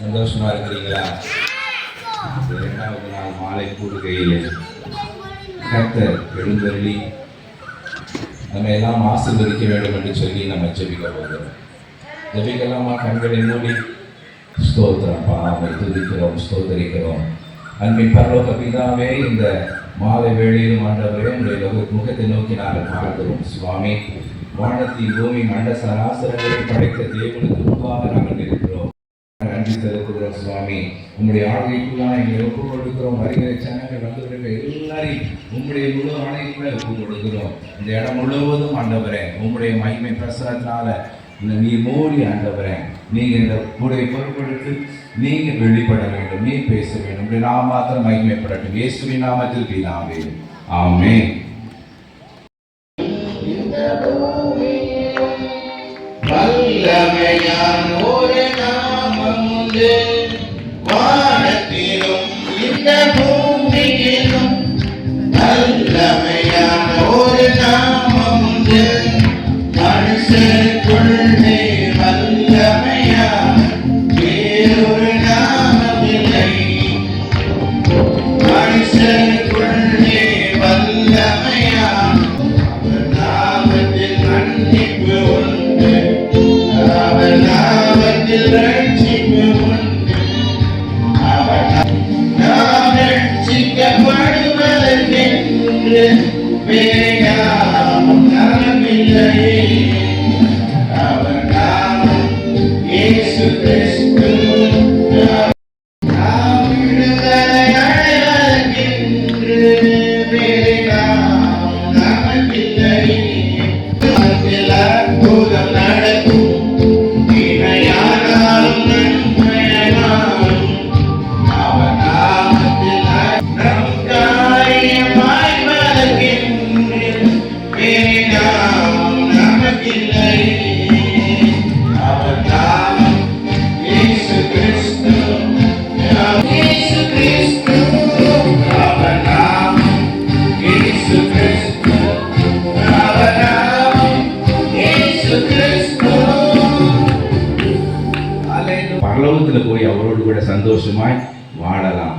சந்தோஷமா இருக்கிறீங்களா? இரண்டாவது நாள் மாலை கூடுகையில் கர்த்தர் எழுந்தருளி நம்ம எல்லாம் ஆசீர்வதிக்க வேண்டும் என்று சொல்லி நம்ம ஜெபிக்க போகிறோம். ஜெபிக்கலாமா? கண்களை மூடி ஸ்தோத்திரப்பா, நாம துதிக்கிறோம், ஸ்தோத்தரிக்கிறோம். அன்பின் பரலோக பிதாவே, இந்த மாலை வேளையிலும் ஆண்டவரே உங்களுடைய முகத்தை நோக்கி நாங்கள் பார்க்கிறோம். சுவாமி, வானத்தின் பூமி மண்ட சராசரங்களை படைத்த தேவனுக்கு முன்பாக நாங்கள் இருக்கிறோம். நன்றி செலுத்துகிறோம் சுவாமி. உங்களுடைய ஆளுகைக்குள்ளாக எங்களை ஒப்புக் கொடுக்கிறோம். வருகிற ஜனங்கள் வந்தவர்கள் எல்லாரையும் உங்களுடைய முழு ஆணைக்குள்ள ஒப்புக் கொடுக்கிறோம். இந்த இடம் முழுவதும் ஆண்டவரே உங்களுடைய மகிமை பிரசனத்தினால நீ மூடி ஆண்டவரே, நீங்க இந்த கூடையை பொறுப்படுத்தி நீங்க வெளிப்பட வேண்டும், நீ பேச வேண்டும். உங்களுடைய நாம மாத்திரம் மகிமைப்படட்டும். இயேசுவின் நாமத்தில் பிதாவே, ஆமென். வல்லமையான ஒரு நாமம் உண்டு, வானத்திலும் இந்த பூமியிலும் வல்லமையான ஒரு நாமம் உண்டு. மனுஷருக்குள்ளே வல்லமையான வேறொரு நாமம் இல்லை. மனுஷருக்குள்ளே வல்லமையான நாமத்தில் மன்னிப்பு உண்டு, அவர் நாமத்தில் ரட்சிப்பு உண்டு. அவர் நாம் ரட்சிக்கப்படுவதற்கென்று வேறு நாமம் நாமில்லை. அவர் நாமம் இயேசு கிறிஸ்து. நாம் விடுதலை அடைவதற்கென்று வேறு நாமம் நமக்கில்லை. அற்புதம் நடக்கும், இணையானாலும் நன்மையானாலும் அவர் நாமத்தில் பரலோகத்தில் போய் அவரோடு கூட சந்தோஷமாய் வாழலாம்.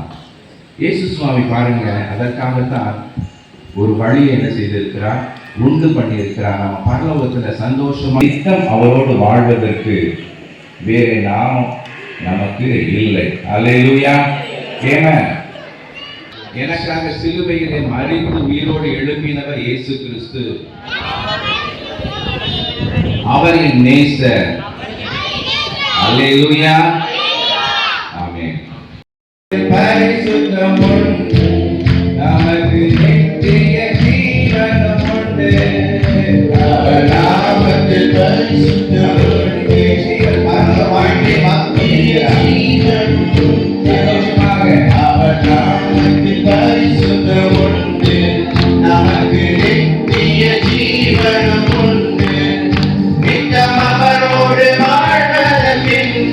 இயேசு சுவாமி பாருங்க, அதற்காகத்தான் ஒரு வழியை என்ன செய்திருக்கிறார், உண்டு பண்ணியிருக்கிறார். நம்ம பரலோகத்தில் சந்தோஷமா நித்தம் அவரோடு வாழ்வதற்கு வேறு நாமம் நமக்கு இல்லை. அல்லேலூயா. ஆமென். எனக்காக சிலுவையிலே மரித்து உயிரோடு எழுப்பினவர் இயேசு கிறிஸ்து. அவரின் நேசர். அல்லேலூயா. ஆமென். பரிசுத்தம் உண்டு, நமக்கு நித்திய ஜீவனம் உண்டு. அவர் நாமத்தில் பரிசுத்தம் உண்டு. வாழ்க்கை மத்திய ஜீவன் உண்டு. அவர் நாமத்தில் பரிசுத்தம் உண்டு. நமக்கு நித்திய ஜீவனம் உண்டு. நித்தம் அவரோடு வாழ்வதற்கென்று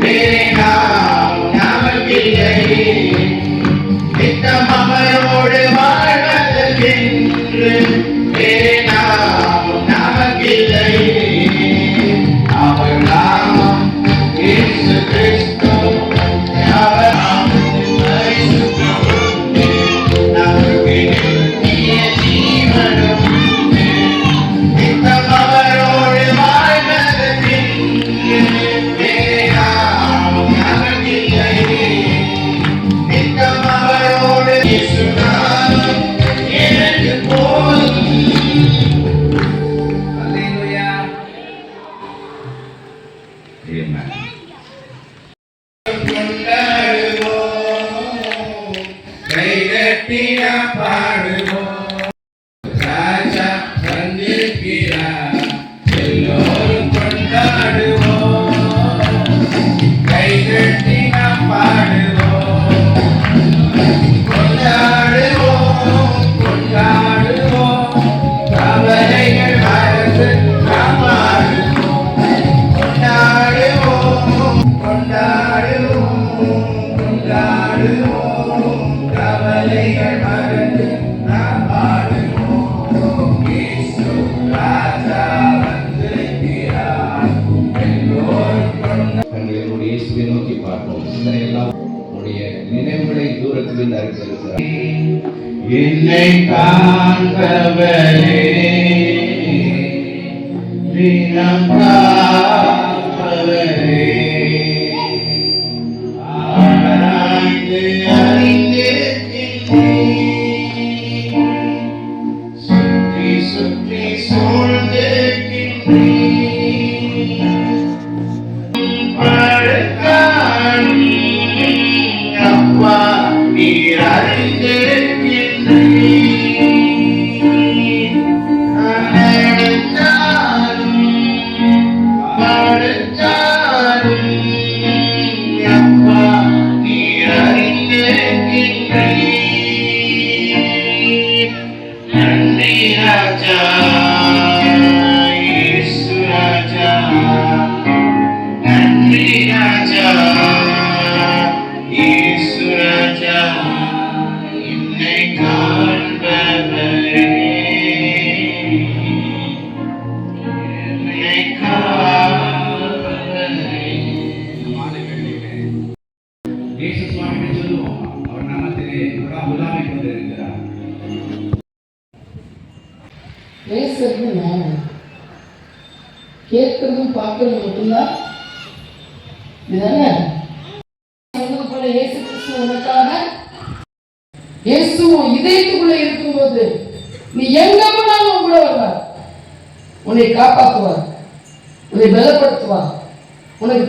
வேறே நாம் நமக்கில்லை. நித்தம் அவரோடு வாழ்வதற்கென்று வேறே நாம் நமக்கில்லை. அவர் நாமம் இயேசு கிறிஸ்து. அவர் நாமத்தில் பரிசுத்தம் உண்டு. நமக்கு நித்திய ஜீவனம் உண்டு. நித்தம் அவரோடு வாழ்வதற்கென்று வேறே நாம் நமக்கில்லை. நித்தம் அவரோடு இயேசு நாமம் எனக்கு போதும். அல்லேலூயா. ஆமென். கொண்டாடுவோம், கைதட்டி நாம் பாடுவோம். ராஜா வந்திருக்கிறார், எல்லோரும் கொண்டாடுவோம். கைதட்டி நாம் பாடுவோம். கொண்டாடுவோம், கொண்டாடுவோம். கவலைகள் மறந்து நாம் பாடுவோம். கொண்டாடுவோம், கொண்டாடுவோம், கொண்டாடுவோம். கவலைகள் மறந்து நாம் பாடுவோம். இயேசு ராஜா வந்திருக்கிறார், எல்லோரும் கண்களில் இயேசுவை நோக்கி பார்ப்போம். சிந்தனையெல்லாம் உடைய நினைவுகளை தூரத்திலிருந்து அறிந்திருக்கிறார். என்னை காண்பவரே, தினம் காப்பவரே, ஆராய்ந்து அறிந்திருக்கின்றீர். சுற்றி சுற்றி சூழ்ந்திருக்கின்றீர். பழக்காணி அப்பா, நீர் அறிந்திருக்கின்றீர். நடந்தாலும் படுத்தாலும் அப்பா, நீர் அறிந்திருக்கின்றீர். நன்றி ராஜா, இயேசு ராஜா. நன்றி ராஜா, இயேசு ராஜா. என்னை காண்பவரே, என்னை காண்பவரே. இயேசு சுவாமியை சொல்லுவோம். அவர் நாமத்திலே உலாவிக் கொண்டிருக்கிறார். பேசுறது நானும் கேட்கறதும் பார்க்கறதும் மட்டும்தான் இதுதானே சொன்னது போல. இயேசு கிறிஸ்து உனக்காக இயேசு இதயத்துக்குள்ள இருக்கும்போது நீ எங்க போனாலும் உன் கூட வருவார். உன்னை காப்பாற்றுவார், உன்னை பலப்படுத்துவார். உனக்கு